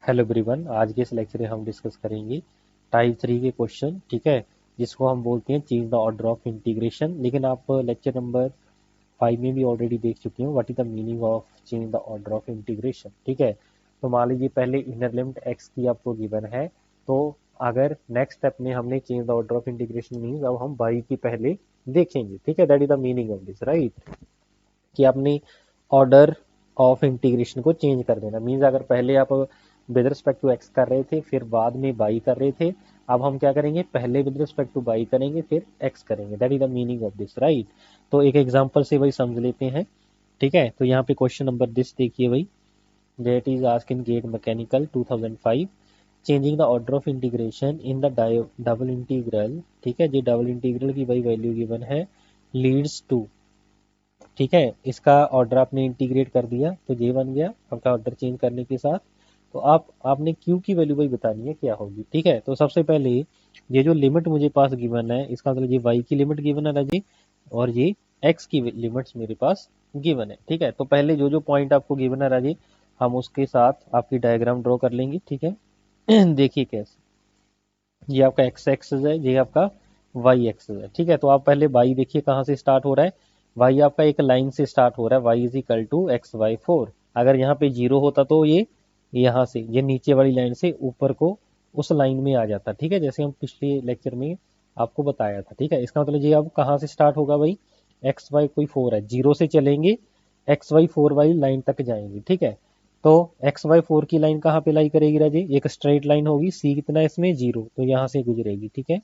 Hello everyone, आज के इस लेक्चर में हम डिस्कस करेंगे टाइप 3 के क्वेश्चन। ठीक है, जिसको हम बोलते हैं change the order of integration. लेकिन आप लेक्चर नंबर 5 में भी ऑलरेडी देख चुके हो what is the meaning of change the order of integration. ठीक है, तो मान लीजिए पहले इनर लिमिट एक्स की आपको गिवन है, तो अगर नेक्स्ट स्टेप में हमने change the order of integration means अब हम वाई की पहले देखेंगे। ठीक है, that is the meaning of this, right. कि आपने ऑर्डर ऑफ इंटीग्रेशन को चेंज कर देना मीन्स अगर पहले आप विद रिस्पेक्ट टू एक्स कर रहे थे फिर बाद में बाई कर रहे थे, अब हम क्या करेंगे, पहले विद रिस्पेक्ट टू बाई करेंगे फिर एक्स करेंगे। That is the meaning of this, right. तो एक एग्जांपल से वही समझ लेते हैं। ठीक है, तो यहाँ पे क्वेश्चन नंबर दिस देखिए भाई, that is asked in GATE mechanical 2005, changing the order of integration in the double integral. ठीक है जी, डबल इंटीग्रल की वही वैल्यू गिवन है, लीड्स टू। ठीक है, इसका ऑर्डर आपने इंटीग्रेट कर दिया तो ये बन गया आपका ऑर्डर चेंज करने के साथ। तो आपने क्यू की वैल्यू भाई बतानी है क्या होगी। ठीक है, तो सबसे पहले ये जो लिमिट मुझे पास गिवन है इसका मतलब ये वाई की लिमिट गिवन है राजी, और ये एक्स की लिमिट्स मेरे पास गिवन है। ठीक है, तो पहले जो जो पॉइंट आपको गिवन है राजी, हम उसके साथ आपकी डायग्राम ड्रॉ कर लेंगे। ठीक है देखिए कैसे, ये आपका एक्स एक्सेस है, ये आपका वाई एक्सेस है। ठीक है, तो आप पहले वाई देखिए कहाँ से स्टार्ट हो रहा है। वाई आपका एक लाइन से स्टार्ट हो रहा है, y is equal to x y four. अगर यहाँ पे जीरो होता तो ये यहाँ से ये नीचे वाली लाइन से ऊपर को उस लाइन में आ जाता। ठीक है, जैसे हम पिछले लेक्चर में आपको बताया था। ठीक है, इसका मतलब ये अब कहाँ से स्टार्ट होगा भाई, एक्स वाई कोई फोर है, जीरो से चलेंगे एक्स वाई फोर वाली लाइन तक जाएंगे। ठीक है, तो एक्स वाई फोर की लाइन कहाँ पे लाई करेगी राजी, एक स्ट्रेट लाइन होगी, सी कितना है इसमें जीरो, तो यहाँ से गुजरेगी। ठीक है,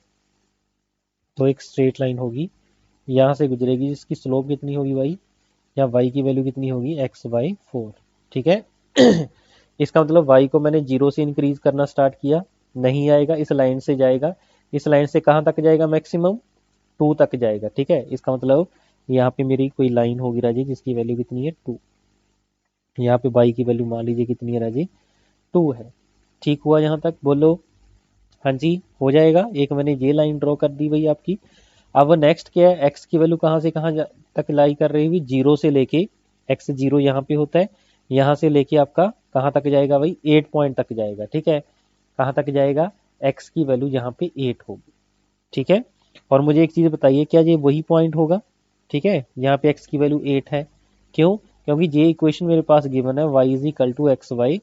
तो एक स्ट्रेट लाइन होगी यहाँ से गुजरेगी, जिसकी स्लोप कितनी होगी भाई, या वाई की वैल्यू कितनी होगी, एक्स वाई फोर। ठीक है इसका मतलब वाई को मैंने जीरो से इंक्रीज करना स्टार्ट किया, नहीं आएगा, इस लाइन से जाएगा, इस लाइन से कहाँ तक जाएगा, मैक्सिमम टू तक जाएगा। ठीक है, इसका मतलब यहाँ पे मेरी कोई लाइन होगी राजी जिसकी वैल्यू कितनी है, टू। यहाँ पे वाई की वैल्यू मान लीजिए कितनी है राजी, टू है। ठीक हुआ यहाँ तक, बोलो। हाँ जी, हो जाएगा। एक मैंने ये लाइन ड्रॉ कर दी भाई आपकी। अब नेक्स्ट क्या है, एक्स की वैल्यू कहाँ से कहाँ तक लाई कर रही हुई, जीरो से लेके, एक्स जीरो यहाँ पे होता है, यहाँ से लेके आपका कहाँ तक जाएगा भाई, 8 पॉइंट तक जाएगा। ठीक है, कहाँ तक जाएगा, एक्स की वैल्यू यहाँ पे 8 होगी। ठीक है, और मुझे एक चीज बताइए, क्या ये वही पॉइंट होगा। ठीक है, यहाँ पे एक्स की वैल्यू 8 है, क्यों, क्योंकि ये इक्वेशन मेरे पास गिवन है y is equal to x y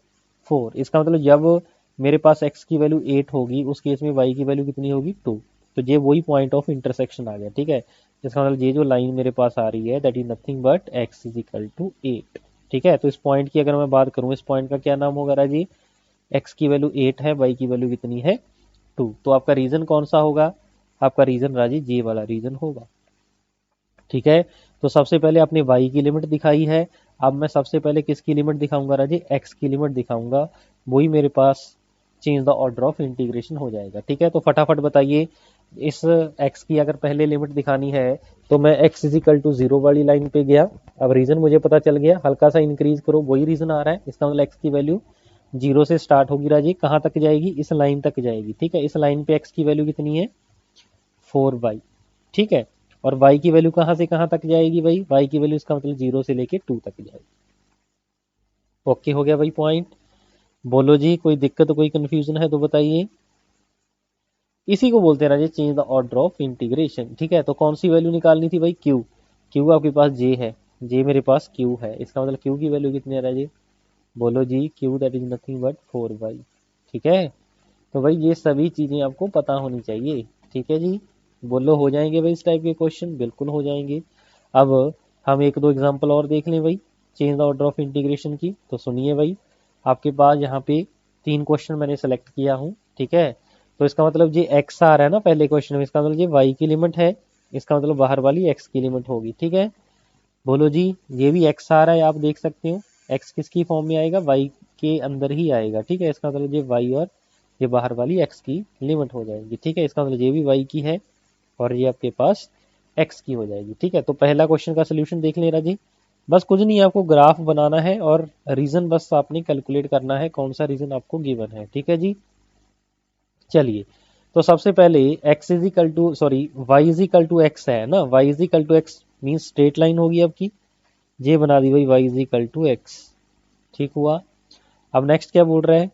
four. इसका मतलब जब मेरे पास x की वैल्यू 8 होगी उस केस में y की वैल्यू कितनी होगी, 2। तो ये वही पॉइंट ऑफ इंटरसेक्शन आ गया। ठीक है, इसका मतलब ये जो लाइन मेरे पास आ रही है that is nothing but x is equal to 8। ठीक है, तो इस पॉइंट की अगर मैं बात करूं, इस पॉइंट का क्या नाम होगा राजी, x की वैल्यू 8 है, y की वैल्यू कितनी है, 2। तो आपका रीजन कौन सा होगा, आपका रीजन राजी ये वाला रीजन होगा। ठीक है, तो सबसे पहले आपने y की लिमिट दिखाई है, अब मैं सबसे पहले किसकी लिमिट दिखाऊंगा राजी, x की लिमिट दिखाऊंगा, वही मेरे पास change the order of integration हो जाएगा। ठीक है, तो फटाफट बताइए, इस x की अगर पहले लिमिट दिखानी है तो मैं x is equal to zero वाली लाइन पे गया, अब रीजन मुझे पता चल गया, हल्का सा इंक्रीज करो वही रीजन आ रहा है, इसका मतलब x की वैल्यू जीरो से स्टार्ट होगी राजी, कहाँ तक जाएगी, इस लाइन तक जाएगी। ठीक है, इस लाइन पे x की वैल्यू कितनी है, 4y। ठीक है, और y की वैल्यू कहाँ से कहाँ तक जाएगी भाई, y की वैल्यू इसका मतलब जीरो से लेके 2 तक जाएगी। ओके हो गया भाई पॉइंट, बोलो जी कोई दिक्कत कोई कंफ्यूजन है तो बताइए। इसी को बोलते हैं राजे change the order of integration. ठीक है, तो कौन सी वैल्यू निकालनी थी भाई, q। q आपके पास j है, j मेरे पास q है, इसका मतलब q की वैल्यू कितनी है राजे, बोलो जी, q that is nothing but 4y। ठीक है, तो भाई ये सभी चीजें आपको पता होनी चाहिए। ठीक है जी, बोलो हो जाएंगे भाई इस टाइप के क्वेश्चन, बिल्कुल हो जाएंगे। अब हम एक दो एग्जांपल और देख लें भाई change the order of integration की, तो सुनिए भाई, आपके पास यहाँ पे 3 क्वेश्चन मैंने सेलेक्ट किया हूँ। ठीक है, तो इसका मतलब ये एक्स आ रहा है ना पहले क्वेश्चन में, इसका मतलब ये वाई की लिमिट है, इसका मतलब बाहर वाली एक्स की लिमिट होगी। ठीक है, बोलो जी, ये भी एक्स आ रहा है, आप देख सकते हो, एक्स किसकी फॉर्म में आएगा, वाई के अंदर ही आएगा। ठीक है, इसका मतलब ये वाई और ये बाहर वाली एक्स की लिमिट हो जाएगी। ठीक है, इसका मतलब ये भी वाई की है और ये आपके पास एक्स की हो जाएगी। ठीक है, तो पहला क्वेश्चन का सोल्यूशन देख लेना जी, बस कुछ नहीं, आपको ग्राफ बनाना है और रीजन बस आपने कैलकुलेट करना है कौन सा रीजन आपको गिवन है। ठीक है जी, चलिए, तो सबसे पहले x is equal to sorry y is equal to x है ना, y is equal to x mean straight line होगी आपकी, ये बना दी भाई y is equal to x. ठीक हुआ, अब नेक्स्ट क्या बोल रहा है,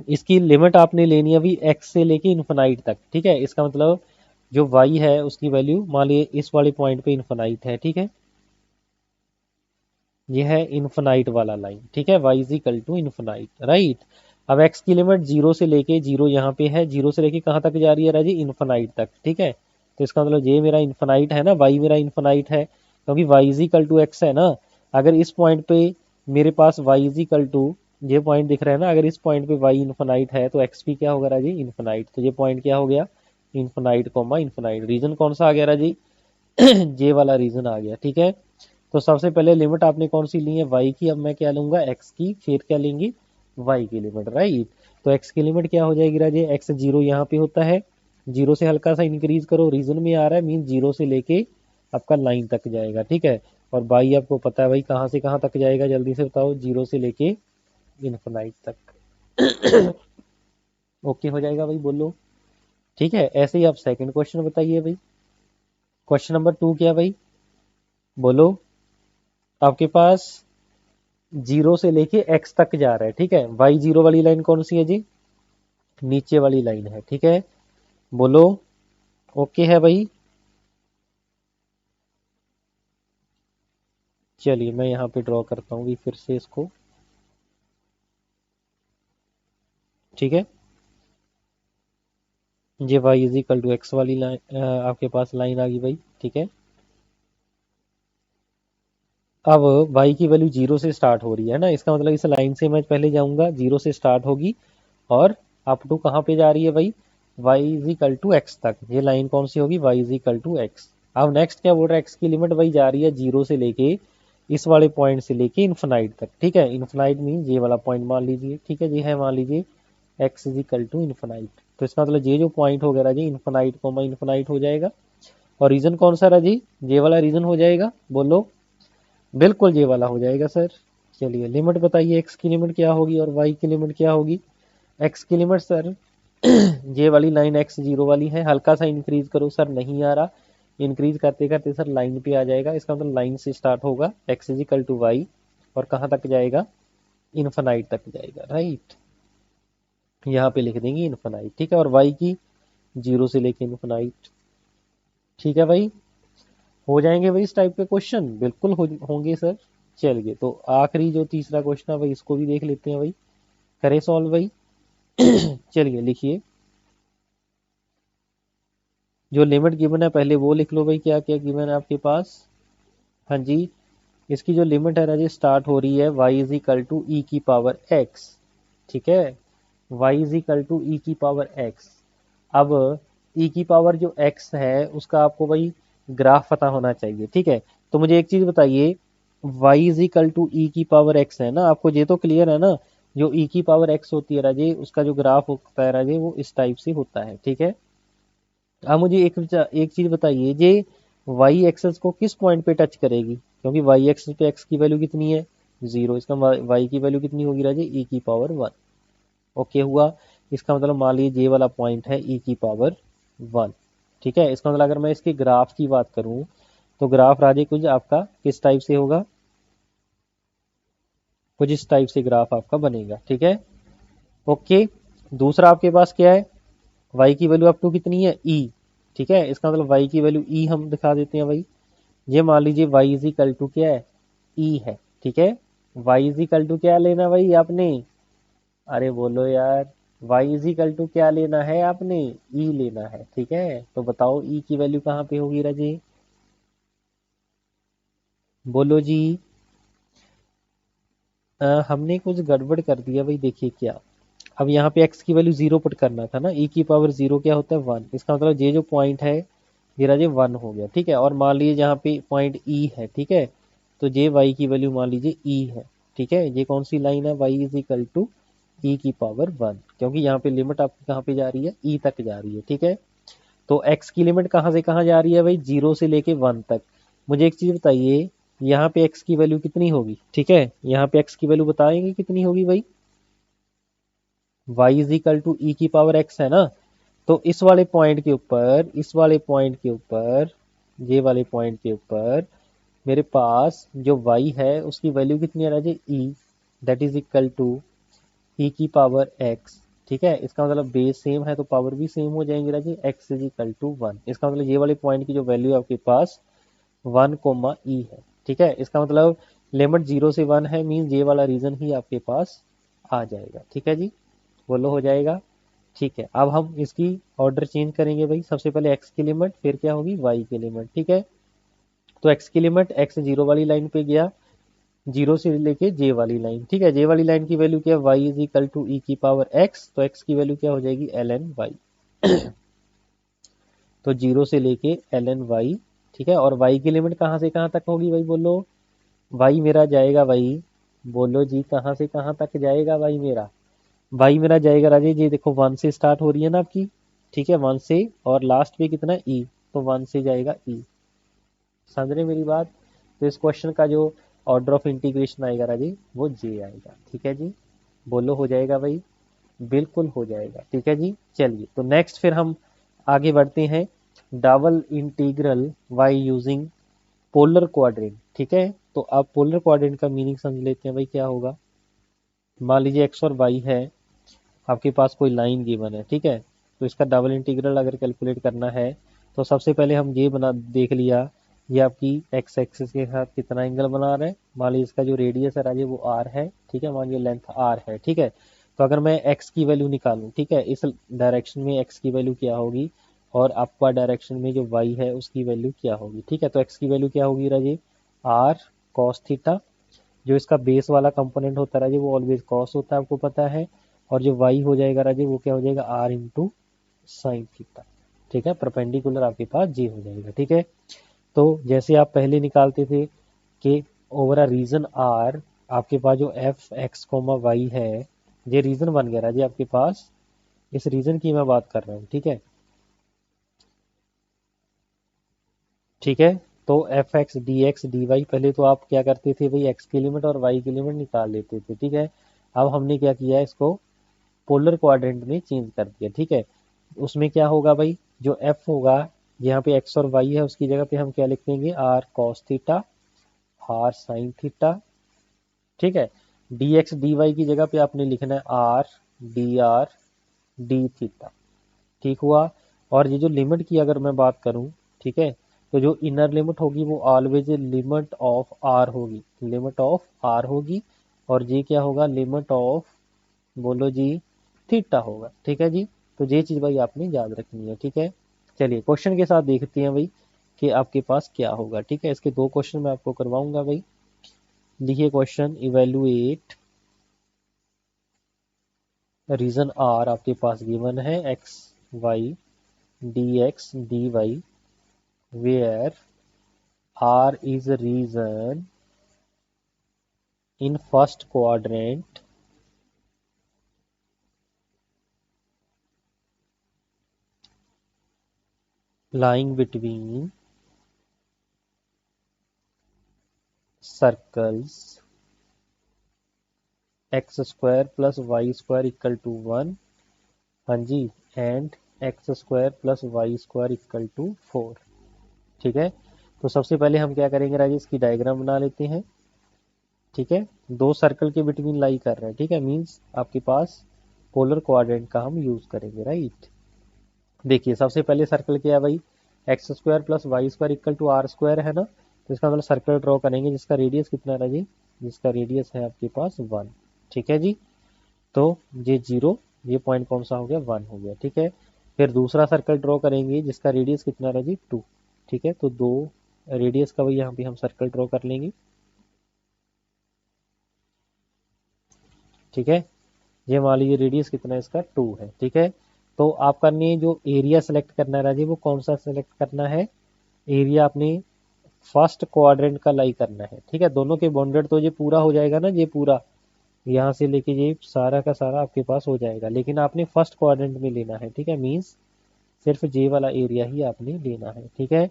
इसकी लिमिट आपने लेनी है अभी x से लेके इन्फिनाइट तक, ठीक है। इसका मतलब जो y है उसकी वैल्यू मान लीजिए इस वाले पॉइंट पे इन्फिनाइट है, ठीक है। ये है इन्फिनाइट वाला लाइन, ठीक है, y is equal to infinite, right. अब x की लिमिट जीरो से लेके, जीरो यहाँ पे है, जीरो से लेके कहाँ तक जा रही है राजी, इन्फिनाइट तक, ठीक है। तो इसका मतलब ये मेरा इन्फिनाइट है ना, y मेरा इन्फिनाइट है, क्योंकि y is equal to x है ना। अगर इस पॉइंट पे मेरे पास y इज इक्वल टू, ये पॉइंट दिख रहा है ना, अगर इस पॉइंट पे y इन्फिनाइट है तो x भी क्या होगा राजी, इन्फिनाइट। तो ये पॉइंट क्या हो गया, इन्फिनाइट कॉमा इन्फिनाइट। रीजन कौन सा आ गया राजी, ये वाला रीजन आ गया, ठीक है। तो सबसे पहले लिमिट आपने कौन सी ली है, y की। अब मैं क्या लूंगा, x की, फिर क्या लेंगे, y की लिमिट, राइट। तो x की लिमिट क्या हो जाएगी राजे, x जीरो यहाँ पे होता है, जीरो से हल्का सा इंक्रीज करो, रीजन में आ रहा है, मीन जीरो से लेके आपका लाइन तक जाएगा, ठीक है। और y आपको पता है भाई कहाँ से कहाँ तक जाएगा, जल्दी से बताओ, जीरो से लेके इन्फिनाइट तक। ओके हो जाएगा भाई, बोलो। ठीक है, ऐसे ही आप सेकंड क्वेश्चन बताइए भाई। क्वेश्चन नंबर 2 क्या भाई, बोलो। आपके पास जीरो से लेके एक्स तक जा रहा है, ठीक है। वाई जीरो वाली लाइन कौन सी है जी, नीचे वाली लाइन है, ठीक है, बोलो। ओके है भाई। चलिए मैं यहाँ पे ड्रॉ करता हूँ फिर से इसको, ठीक है। ये y is equal to x वाली लाइन आपके पास लाइन आ गई भाई, ठीक है। अब y की वैल्यू जीरो से स्टार्ट हो रही है ना, इसका मतलब इस लाइन से मैं पहले जाऊंगा, जीरो से स्टार्ट होगी और अप टू कहाँ पे जा रही है भाई, y is equal to x तक। ये लाइन कौन सी होगी, y is equal to x. अब नेक्स्ट क्या बोल रहा है, x की लिमिट भाई जा रही है जीरो से लेके इस वाले पॉइंट से लेके इन्फिनाइट तक, ठीक है। इन्फिनाइट मीन ये वाला पॉइंट मान लीजिए, ठीक है, ये है मान लीजिए x is equal to infinite. तो इसका मतलब ये जो पॉइंट हो गया राजी, इन्फिनाइट कोमा इन्फिनाइट हो जाएगा। और रीजन कौन सा राजी, ये वाला रीजन हो जाएगा, बोलो। बिल्कुल ये वाला हो जाएगा सर। चलिए लिमिट बताइए, x की लिमिट क्या होगी और y की लिमिट क्या होगी। x की लिमिट सर, ये वाली लाइन x जीरो वाली है, हल्का सा इंक्रीज करो सर, नहीं आ रहा, इंक्रीज करते करते सर लाइन पे आ जाएगा। इसका मतलब लाइन से स्टार्ट होगा, x is equal to y, और कहाँ तक जाएगा, इन्फिनाइट तक जाएगा, राइट। यहाँ पे लिख देंगे इन्फिनाइट, ठीक है। और y की जीरो से लेके इन्फिनाइट, ठीक है भाई। हो जाएंगे भाई इस टाइप के क्वेश्चन, बिल्कुल होंगे सर। चलिए तो आखिरी जो तीसरा क्वेश्चन है भाई, इसको भी देख लेते हैं भाई, करें सॉल्व भाई। चलिए लिखिए, जो लिमिट गिवन है पहले वो लिख लो भाई, क्या क्या गिवन है आपके पास। हाँ जी, इसकी जो लिमिट है ना जी, स्टार्ट हो रही है y is equal to e की पावर x, ठीक है, y is equal to e की पावर x। अब e की पावर जो x है उसका आपको भाई ग्राफ पता होना चाहिए, ठीक है। तो मुझे एक चीज बताइए, y is equal to e की पावर x है ना, आपको ये तो क्लियर है ना, जो e की पावर x होती है राजे, उसका जो ग्राफ होता है राजे वो इस टाइप से होता है, ठीक है। आप मुझे एक चीज बताइए, ये वाई एक्सेस को किस पॉइंट पे टच करेगी, क्योंकि वाई एक्सेस पे एक्स की वैल्यू कितनी है, जीरो। इसका वाई की वैल्यू कितनी होगी राजे, ई की पावर वन। ओके हुआ। इसका मतलब मान लीजिए ये वाला पॉइंट है ई की पावर वन, ठीक है। इसका मतलब अगर मैं इसके ग्राफ की बात करूं, तो ग्राफ राजे कुछ आपका किस टाइप से होगा, कुछ इस टाइप से ग्राफ आपका बनेगा, ठीक है। ओके, दूसरा आपके पास क्या है, y की वैल्यू अप टू कितनी है, e, ठीक है। इसका मतलब y की वैल्यू e हम दिखा देते हैं भाई। ये मान लीजिए y इज इक्वल टू क्या है, e है, ठीक है। y इज इक्वल टू क्या लेना भाई आपने, अरे बोलो यार, y इज इक्वल टू क्या लेना है आपने, e लेना है, ठीक है। तो बताओ e की वैल्यू कहाँ पे होगी राजे, बोलो जी। हमने कुछ गड़बड़ कर दिया भाई, देखिए क्या। अब यहाँ पे x की वैल्यू जीरो पुट करना था ना, e की पावर जीरो क्या होता है, वन। इसका मतलब ये जो पॉइंट है ये राजे वन हो गया, ठीक है। और मान लीजिए जहाँ पे पॉइंट e है, ठीक है, तो ये y की वैल्यू मान लीजिए e है, ठीक है। ये कौन सी लाइन है, y is equal to e की पावर वन, क्योंकि यहाँ पे लिमिट आपकी कहाँ पे जा रही है, e तक जा रही है, ठीक है। तो x की लिमिट कहाँ से कहाँ जा रही है भाई, जीरो से लेके वन तक। मुझे एक चीज बताइए, यहाँ पे x की वैल्यू कितनी होगी, ठीक है, यहाँ पे x की वैल्यू बताएंगे कितनी होगी भाई, y is equal to e की पावर x है ना। तो इस वाले पॉइंट के ऊपर, इस वाले पॉइंट के ऊपर, ये वाले पॉइंट के ऊपर मेरे पास जो y है उसकी वैल्यू कितनी आ रही है, e, that is equal to e की पावर x, ठीक है, इसका मतलब बेस सेम है तो पावर भी सेम हो जाएंगे राजी, x इज इक्वल टू 1। इसका मतलब ये वाले पॉइंट की जो वैल्यू आपके पास 1 कोमा ई है। ठीक है, इसका मतलब लिमिट 0 से 1 है, मीन ये वाला रीजन ही आपके पास आ जाएगा। ठीक है जी, बोलो हो जाएगा। ठीक है, अब हम इसकी ऑर्डर चेंज करेंगे भाई, सबसे पहले x की लिमिट, फिर क्या होगी y की लिमिट। ठीक है, तो x की लिमिट, x 0 वाली लाइन पे गया, 0 से लेके j वाली लाइन। ठीक है, j वाली लाइन की वैल्यू क्या है, y is equal to e की पावर x, तो x की वैल्यू क्या हो जाएगी ln y। तो 0 से लेके ln y। ठीक है, और y की लिमिट कहाँ से कहाँ तक होगी भाई बोलो, y मेरा जाएगा भाई, बोलो जी कहाँ से कहाँ तक जाएगा भाई मेरा, y मेरा जाएगा राजेश जी, देखो 1 से स्टार्ट हो रही है ना आपकी। ठीक है, 1 से, और लास्ट पे कितना e, तो 1 से जाएगा e। समझ रहे मेरी बात। तो इस क्वेश्चन का जो ऑर्डर ऑफ इंटीग्रेशन आएगा राजी वो जे आएगा। ठीक है जी, बोलो हो जाएगा भाई, बिल्कुल हो जाएगा। ठीक है जी, चलिए तो नेक्स्ट फिर हम आगे बढ़ते हैं, double integral y using polar quadrant. ठीक है, तो आप पोलर क्वाड्रेंट का मीनिंग समझ लेते हैं भाई क्या होगा। मान लीजिए एक्स और वाई है, आपके पास कोई लाइन गिवन है। ठीक है, तो इसका डबल इंटीग्रल अगर कैलकुलेट करना है तो सबसे पहले हम ये बना देख लिया, ये आपकी एक्स एक्सिस के साथ कितना एंगल बना रहा है। मान लीजिए इसका जो रेडियस है राजे वो आर है। ठीक है, मान लीजिए लेंथ आर है। ठीक है, तो अगर मैं एक्स की वैल्यू निकालूं, ठीक है, इस डायरेक्शन में एक्स की वैल्यू क्या होगी, और आपका डायरेक्शन में जो वाई है उसकी वैल्यू क्या होगी। ठीक है, तो एक्स की वैल्यू क्या होगी राजे, आर कॉस थीटा, जो इसका बेस वाला कंपोनेंट होता है राजे वो ऑलवेज कॉस होता है, आपको पता है। और जो वाई हो जाएगा राजे वो क्या हो जाएगा, आर इंटू साइन थीटा। ठीक है, परपेंडिकुलर आपके पास जे हो जाएगा। ठीक है, तो जैसे आप पहले निकालते थे कि ओवर अ रीजन आर, आपके पास जो एफ एक्स कोमा वाई है, ये रीजन बन गया राजे आपके पास, इस रीजन की मैं बात कर रहा हूँ। ठीक है, ठीक है, तो f x d x d y, पहले तो आप क्या करते थे भाई, एक्स की लिमिट और वाई की लिमिट निकाल लेते थे। ठीक है, अब हमने क्या किया, इसको पोलर क्वाड्रेंट में चेंज कर दिया। ठीक है, उसमें क्या होगा भाई, जो एफ होगा, यहाँ पे एक्स और वाई है, उसकी जगह पे हम क्या लिख देंगे, r cos theta, r sine theta. ठीक है, डी एक्स डी वाई की जगह पे आपने लिखना है are d r d theta. ठीक हुआ, और ये जो लिमिट की अगर मैं बात करूं, ठीक है, तो जो इनर लिमिट होगी वो ऑलवेज लिमिट ऑफ आर होगी, लिमिट ऑफ आर होगी, और ये क्या होगा, लिमिट ऑफ, बोलो जी, थीटा होगा। ठीक है जी, तो ये चीज भाई आपने याद रखनी है। ठीक है, चलिए क्वेश्चन के साथ देखते हैं भाई कि आपके पास क्या होगा। ठीक है, इसके दो क्वेश्चन मैं आपको करवाऊंगा भाई। लिखिए क्वेश्चन, इवेल्युएट रीजन आर, आपके पास गिवन है x y d x d y, where R is region in first quadrant lying between circles x square plus y square equal to 1, हाँ जी, and x square plus y square equal to 4। ठीक है, तो सबसे पहले हम क्या करेंगे राजेश, इसकी डायग्राम बना लेते हैं। ठीक है, दो सर्कल के बिटवीन लाई कर रहे हैं। ठीक है, मींस आपके पास पोलर क्वाड्रेंट का हम यूज करेंगे, राइट। देखिए सबसे पहले सर्कल क्या है भाई, x square plus y square equal to r square है ना, तो इसका मतलब सर्कल ड्रॉ करेंगे जिसका रेडियस कितना है जी, जिसका रेडियस है आपके पास 1। ठीक है जी, तो ये 0, ये पॉइंट कौन सा हो गया, 1 हो गया। ठीक है, फिर दूसरा सर्कल ड्रॉ करेंगे जिसका रेडियस कितना है जी, 2। ठीक है, तो दो रेडियस का भाई यहाँ पे हम सर्कल ड्रॉ कर लेंगे। ठीक है, ये मान लीजिए रेडियस कितना है इसका, 2 है। ठीक है, तो आपका ने जो एरिया सेलेक्ट करना है राजी वो कौन सा सेलेक्ट करना है, एरिया आपने फर्स्ट क्वाड्रेंट का लाई करना है। ठीक है, दोनों के बॉन्डेड तो ये पूरा हो जाएगा ना, ये पूरा यहाँ से लेके ये सारा का सारा आपके पास हो जाएगा, लेकिन आपने फर्स्ट क्वाड्रेंट में लेना है। ठीक है, मींस सिर्फ जे वाला एरिया ही आपने लेना है। ठीक है,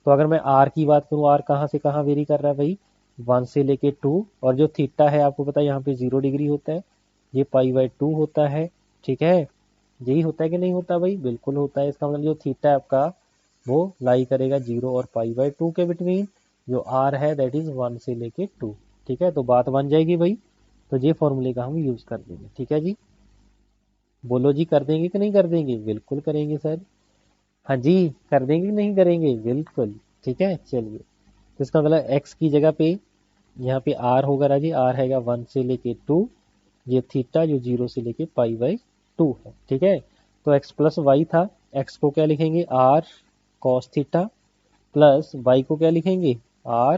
तो अगर मैं आर की बात करूं, आर कहाँ से कहाँ वेरी कर रहा है भाई, 1 से लेके 2, और जो थीटा है आपको पता है यहाँ पे 0 डिग्री होता है, ये पाई/2 होता है। ठीक है, यही होता है कि नहीं होता भाई, बिल्कुल होता है। इसका मतलब जो थीटा है आपका वो लाई करेगा 0 और पाई/2 के बिटवीन, जो आर है दैट इज 1 से लेके 2। ठीक है, तो बात बन जाएगी भाई, तो ये फॉर्मूले का हम यूज कर देंगे। ठीक है जी, बोलो जी, कर देंगे कि नहीं कर देंगे? बिल्कुल करेंगे सर। हाँ जी, कर देंगे कि नहीं करेंगे? बिल्कुल। ठीक है, चलिए। तो इसका मतलब x की जगह पे यहाँ पे r होगा राजी, r हैगा 1 से लेके 2, ये थीटा जो 0 से लेके पाई/2 है। ठीक है, तो x प्लस वाई था, x को क्या लिखेंगे? r cos theta, plus y को क्या लिखेंगे? r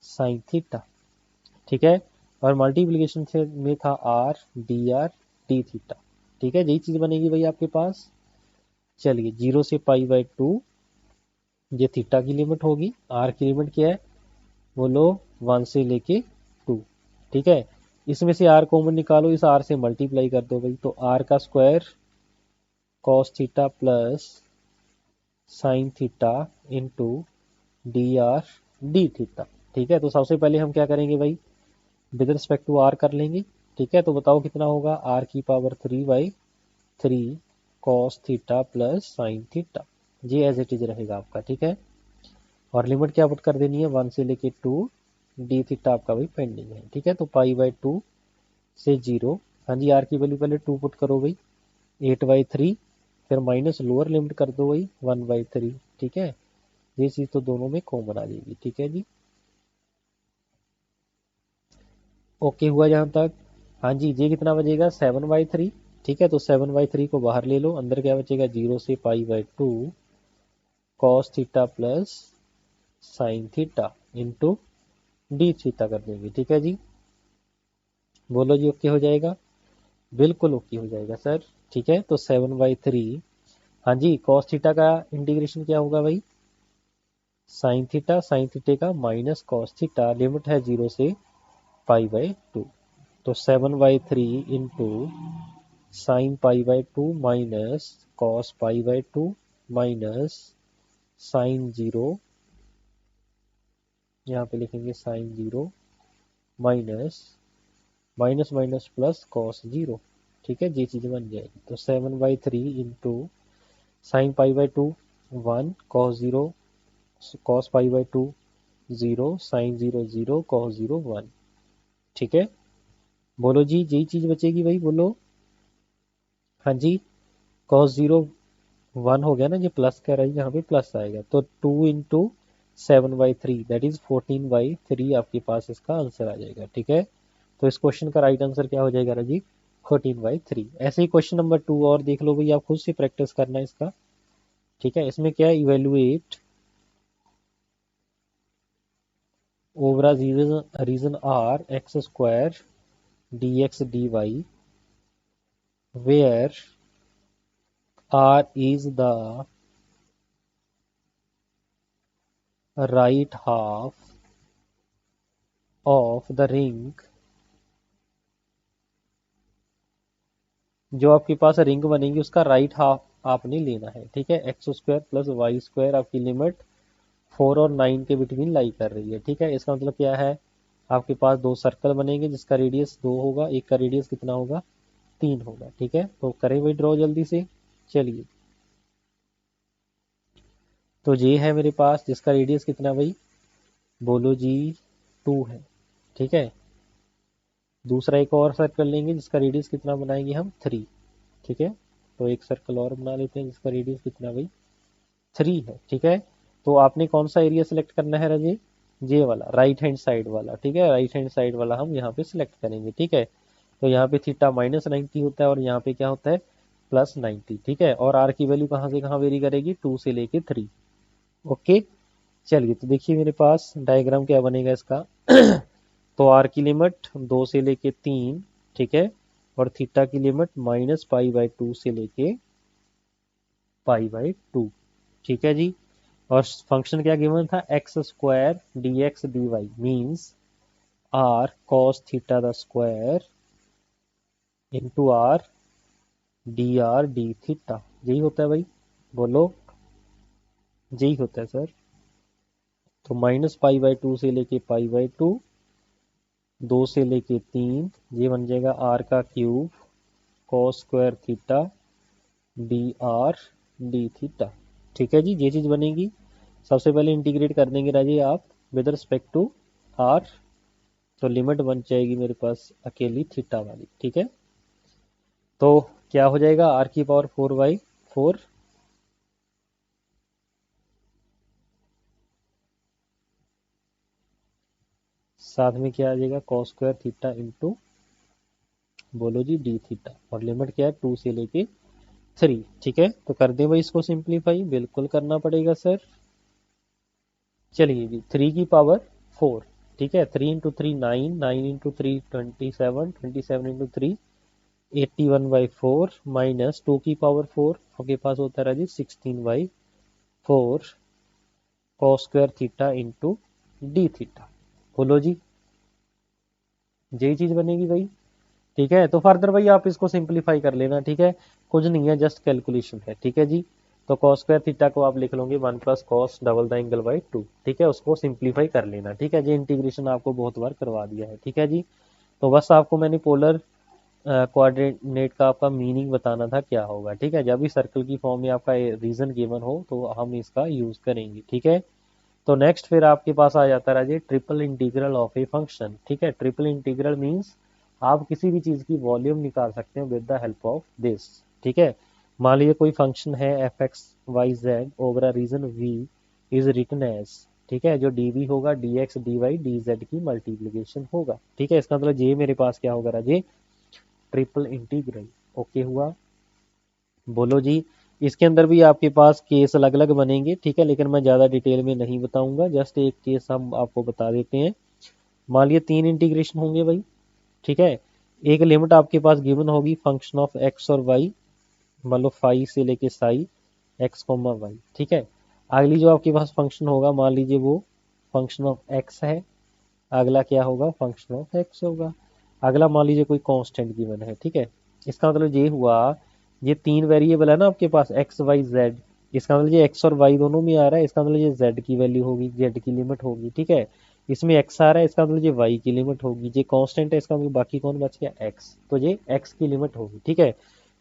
sin theta. ठीक है, और मल्टीप्लीकेशन से में था r dr d थीटा। ठीक है, यही चीज बनेगी भाई आपके पास। चलिए, 0 से पाई/2, ये थीटा की लिमिट होगी। r की लिमिट क्या है? बोलो, 1 से लेके 2। ठीक है, इसमें से r कॉमन निकालो, इस r से मल्टीप्लाई कर दो भाई, तो r का square cos theta plus sine theta into D r d theta. ठीक है, तो सबसे पहले हम क्या करेंगे भाई? विद रिस्पेक्ट टू आर कर लेंगे। ठीक है, तो बताओ कितना होगा? आर की power 3/3 cos theta plus sine theta, ये एज इट इज रहेगा आपका। ठीक है, और लिमिट क्या पुट कर देनी है? 1 से लेके 2, डी थीटा आपका भाई पेंडिंग है। ठीक है, तो पाई/2 से 0। हाँ जी, आर की वैल्यू पहले 2 पुट करो भाई, 8/3, फिर माइनस लोअर लिमिट कर दो भाई 1/3। ठीक है, ये चीज तो दोनों में कॉमन आ जाएगी। ठीक है जी, ओके हुआ जहां तक? हाँ जी, ये कितना बचेगा? 7/3। ठीक है, तो 7/3 को बाहर ले लो, अंदर क्या बचेगा? 0 से पाई/2 cos theta plus sine theta into d theta कर देंगे। ठीक है जी, बोलो जी, ओके हो जाएगा? बिल्कुल ओके हो जाएगा सर। ठीक है, तो 7/3, हाँ जी, कॉस थीटा का इंटीग्रेशन क्या होगा भाई? साइन थीटे का माइनस कॉस थीटा, लिमिट है 0 से पाई/2, तो 7/3 इंटू साइन पाई/2 माइनस कॉस पाई/2 माइनस साइन 0, यहाँ पे लिखेंगे sine 0 minus minus minus plus cos 0। ठीक है, ये चीज बन जाएगी। तो 7/3 इंटू साइन पाई/2 1, कॉस 0, कॉस पाई/2 0, साइन 0 0, कॉस 0 1। ठीक है, बोलो जी, यही चीज बचेगी भाई, बोलो। हाँ जी, कॉस 0 1 हो गया ना, ये प्लस कह रहा है, यहाँ पे प्लस आएगा, तो 2 इंटू 7/3 दैट इज 14/3 आपके पास इसका आंसर आ जाएगा। ठीक है, तो इस क्वेश्चन का राइट आंसर क्या हो जाएगा राजीव? 14/3। ऐसे ही क्वेश्चन नंबर 2 और देख लो भाई, आप खुद से प्रैक्टिस करना है इसका। ठीक है, इसमें क्या है? Evaluate over region r x square dx dy where r is the right half of the ring। जो आपके पास रिंग बनेगी उसका राइट हाफ आपने लेना है। ठीक है, x square plus y square आपकी लिमिट 4 और 9 के बिटवीन लाई कर रही है। ठीक है, इसका मतलब क्या है? आपके पास दो सर्कल बनेंगे जिसका रेडियस 2 होगा, एक का रेडियस कितना होगा? 3 होगा। ठीक है, तो करें भाई ड्रॉ जल्दी से। चलिए, तो ये है मेरे पास जिसका रेडियस कितना भाई? बोलो जी, 2 है। ठीक है, दूसरा एक और सर्कल लेंगे जिसका रेडियस कितना बनाएंगे हम? 3। ठीक है, तो एक सर्कल और बना लेते हैं जिसका रेडियस कितना भाई? 3 है। ठीक है, तो आपने कौन सा एरिया सेलेक्ट करना है राजे? ये वाला, राइट हैंड साइड वाला। ठीक है, राइट हैंड साइड वाला हम यहाँ पे सिलेक्ट करेंगे। ठीक है, तो यहाँ पे थीटा -90 होता है और यहाँ पे क्या होता है? +90। ठीक है, और आर की वैल्यू कहाँ से कहाँ वेरी करेगी? 2 से लेके 3। ओके, चलिए, तो देखिए मेरे पास डायग्राम क्या बनेगा इसका। तो आर की लिमिट 2 से लेके 3। ठीक है, और थीटा की लिमिट -पाई/2 से लेके पाई/2। ठीक है जी, और फंक्शन क्या गिवन था? X square dx dy means r cos theta the square into r d r d theta. यही होता है भाई, बोलो। यही होता है सर। तो -पाई/2 से लेके पाई/2, 2 से लेके 3, ये बन जाएगा आर का cube cos square theta D r d theta. ठीक है जी, ये चीज बनेगी। सबसे पहले इंटीग्रेट कर देंगे राजी आप विद रिस्पेक्ट टू आर, तो लिमिट बन जाएगी मेरे पास अकेली थीटा वाली। ठीक है, तो क्या हो जाएगा आर की पावर 4/4, साथ में क्या आ जाएगा कॉस स्क्वायर थीटा इंटू, बोलो जी डी थीटा, और लिमिट क्या है 2 से लेके 3। ठीक है, तो कर दे भाई इसको सिंप्लीफाई, बिल्कुल करना पड़ेगा सर। चलिए जी 3 की पावर 4, ठीक है, 3 इंटू 3 9, 9 इंटू 3 27, 27 इंटू 3 81/4 माइनस 2 की पावर 4 आपके पास होता है जी 16/4 cos square theta into d theta. बोलो जी, यही चीज बनेगी भाई। ठीक है, तो फर्दर भाई आप इसको सिंप्लीफाई कर लेना। ठीक है, कुछ नहीं है, जस्ट कैलकुलेशन है। ठीक है जी, तो कॉस स्क्वायर थीटा को आप लिख लोगे 1 plus cos double the angle by 2। ठीक है, उसको सिंप्लीफाई कर लेना। ठीक है जी, इंटीग्रेशन आपको बहुत बार करवा दिया है। ठीक है जी, तो बस आपको मैंने पोलर कोऑर्डिनेट का आपका मीनिंग बताना था क्या होगा। ठीक है, जब भी सर्कल की फॉर्म में आपका रीजन गिवन हो तो हम इसका यूज करेंगे। ठीक है, तो नेक्स्ट फिर आपके पास आ जाता है राजे triple integral of a function. ठीक है, ट्रिपल इंटीग्रल मींस आप किसी भी चीज की वॉल्यूम निकाल सकते हो with the help of this. ठीक है, मान लीजिए कोई फंक्शन है f x y z over a region v is written as, ठीक है, जो डी वी होगा d x d y d z की मल्टीप्लीकेशन होगा। ठीक है, इसका मतलब ये मेरे पास क्या होगा राजे ट्रिपल इंटीग्रल। ओके हुआ, बोलो जी। इसके अंदर भी आपके पास केस अलग अलग बनेंगे। ठीक है, लेकिन मैं ज़्यादा डिटेल में नहीं बताऊंगा, जस्ट एक केस हम आपको बता देते हैं। मान लिया 3 इंटीग्रेशन होंगे भाई। ठीक है, एक लिमिट आपके पास गिवन होगी फंक्शन ऑफ एक्स और वाई, मान लो फाई से लेके साई एक्स कोमा वाई। ठीक है, अगली जो आपके पास फंक्शन होगा मान लीजिए वो फंक्शन ऑफ एक्स है, अगला क्या होगा फंक्शन ऑफ एक्स होगा, अगला मान लीजिए कोई कांस्टेंट गिवन है। ठीक है, इसका मतलब ये हुआ ये 3 वेरिएबल है ना आपके पास एक्स वाई जेड, इसका मतलब ये एक्स और वाई दोनों में आ रहा है, इसका मतलब ये जेड की वैल्यू होगी, जेड की लिमिट होगी। ठीक है, इसमें एक्स आ रहा है, इसका मतलब ये वाई की लिमिट होगी, ये कांस्टेंट है, इसका मतलब बाकी कौन बच गया एक्स, तो ये एक्स की लिमिट होगी। ठीक है,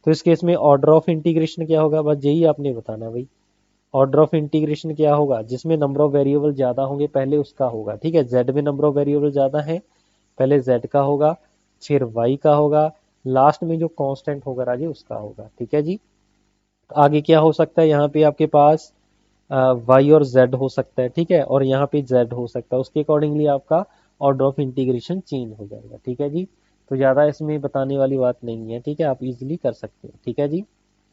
तो इस केस में ऑर्डर ऑफ इंटीग्रेशन क्या होगा, बस यही आपने बताना भाई। ऑर्डर ऑफ इंटीग्रेशन क्या होगा, जिसमें नंबर ऑफ वेरिएबल ज्यादा होंगे पहले उसका होगा। ठीक है, जेड में नंबर ऑफ वेरिएबल ज्यादा है पहले जेड का होगा, फिर वाई का होगा, लास्ट में जो कांस्टेंट होगा राजे उसका होगा। ठीक है जी, तो आगे क्या हो सकता है, यहाँ पे आपके पास वाई और जेड हो सकता है। ठीक है, और यहाँ पे जेड हो सकता है, उसके अकॉर्डिंगली आपका ऑर्डर ऑफ इंटीग्रेशन चेंज हो जाएगा। ठीक है जी, तो ज्यादा इसमें बताने वाली बात नहीं है। ठीक है, आप इजिली कर सकते हैं। ठीक है जी,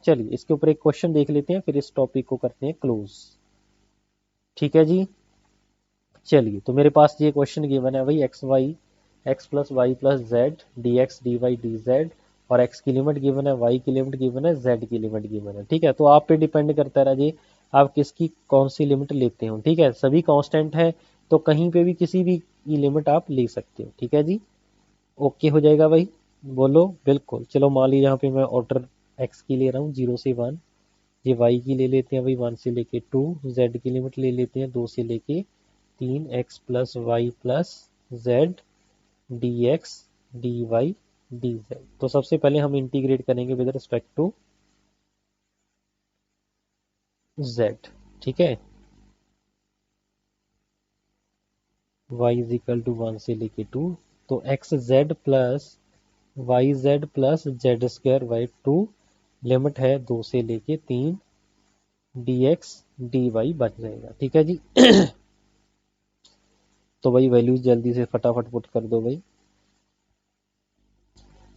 चलिए इसके ऊपर एक क्वेश्चन देख लेते हैं, फिर इस टॉपिक को करते हैं क्लोज। ठीक है जी, चलिए तो मेरे पास ये क्वेश्चन गिवन है भाई x y x plus y plus z d x d y d z, और एक्स की लिमिट गिवन है, वाई की लिमिट गिवन है, जेड की लिमिट गिवन है। ठीक है, तो आप पे डिपेंड करता है राजे आप किसकी कौन सी लिमिट लेते हो। ठीक है, सभी कांस्टेंट है तो कहीं पे भी किसी भी की लिमिट आप ले सकते हो। ठीक है जी, ओके हो जाएगा भाई, बोलो बिल्कुल। चलो मान लीजिए यहाँ पे मैं ऑर्डर एक्स की ले रहा हूँ 0 से 1, ये वाई की ले लेते हैं भाई 1 से लेके 2, जेड की लिमिट ले लेते हैं 2 से लेके 3, x plus y plus z d x d y d z. तो सबसे पहले हम इंटीग्रेट करेंगे विद रिस्पेक्ट टू जेड। ठीक है, वाई इज इक्वल टू 1 से लेके 2, तो x z plus y z plus z square by 2, limit है 2 से लेके 3 डी एक्स डी वाई बच जाएगा। ठीक है जी, तो भाई वैल्यूज जल्दी से फटाफट पुट कर दो भाई।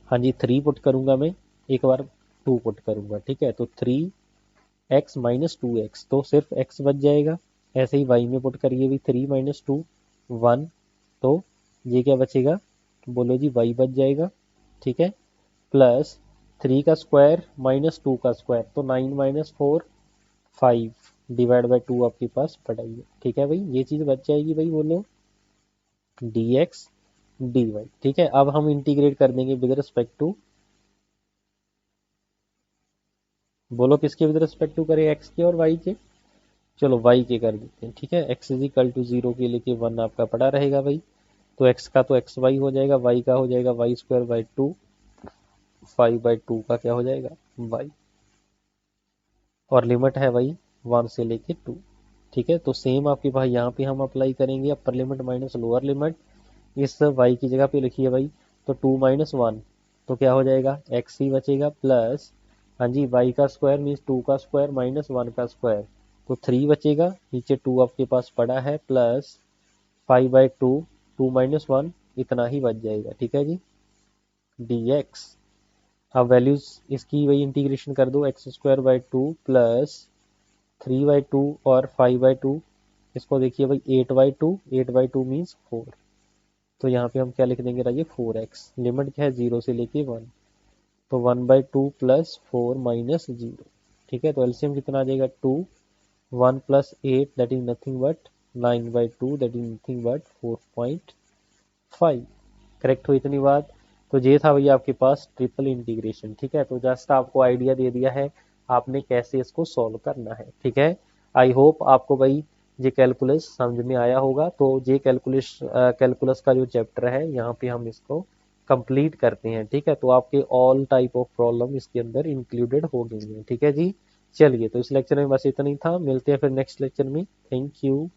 हाँ जी 3 पुट करूंगा मैं, एक बार 2 पुट करूंगा। ठीक है, तो 3x - 2x, तो सिर्फ x बच जाएगा। ऐसे ही y में पुट करिए भी 3 - 2 1, तो ये क्या बचेगा, बोलो जी y बच जाएगा। ठीक है, प्लस 3 का स्क्वायर -2 का स्क्वायर, तो 9 - 4 5 डिवाइड बाई 2 आपके पास पड़ा ही है। ठीक है भाई, ये चीज बच जाएगी भाई, बोलो डी एक्स डी वाई। ठीक है, अब हम इंटीग्रेट कर देंगे विद रिस्पेक्ट टू, बोलो किसके विद रिस्पेक्ट टू करें, एक्स के और वाई के। चलो वाई के कर देते हैं। ठीक है, एक्स इज इक्वल टू 0 के लेके 1 आपका पड़ा रहेगा भाई, तो एक्स का तो एक्स वाई हो जाएगा, वाई का हो जाएगा वाई स्क्वायर बाई 2, 5/2 का क्या हो जाएगा वाई, और लिमिट है भाई 1 से लेके 2। ठीक है, तो सेम आपके पास यहाँ पे हम अप्लाई करेंगे upper limit minus lower limit, इस वाई की जगह पे लिखिए भाई, तो 2 - 1 तो क्या हो जाएगा, एक्स ही बचेगा प्लस, हाँ जी, वाई का स्क्वायर मीन्स 2 का स्क्वायर माइनस 1 का स्क्वायर, तो 3 बचेगा, नीचे 2 आपके पास पड़ा है, प्लस 5/2, 2 माइनस 1 इतना ही बच जाएगा, ठीक है जी, dx। अब वैल्यूज इसकी वही इंटीग्रेशन कर दो, x² 2 प्लस 3/2 और 5/2, इसको देखिए भाई 8/2, 8/2 मीन्स 4, तो यहाँ पे हम क्या लिख देंगे राजे 4x, लिमिट क्या है 0 से लेके 1, तो 1/2 प्लस 4 माइनस 0, ठीक है, तो एलसीएम कितना आ जाएगा 2, 1 plus 8 that is nothing but 9/2 that is nothing but 4.5, correct हो इतनी बात। तो ये था भैया आपके पास ट्रिपल इंटीग्रेशन, ठीक है, तो जस्ट आपको आइडिया दे दिया है आपने कैसे इसको सॉल्व करना है, ठीक है। आई होप आपको भाई ये कैलकुलस समझ में आया होगा। तो ये कैलकुलस का जो चैप्टर है यहाँ पे हम इसको कंप्लीट करते हैं, ठीक है, तो आपके ऑल टाइप ऑफ प्रॉब्लम इसके अंदर इंक्लूडेड हो गई हैं, ठीक है जी। चलिए, तो इस लेक्चर में बस इतना ही था, मिलते हैं फिर नेक्स्ट लेक्चर में, थैंक यू।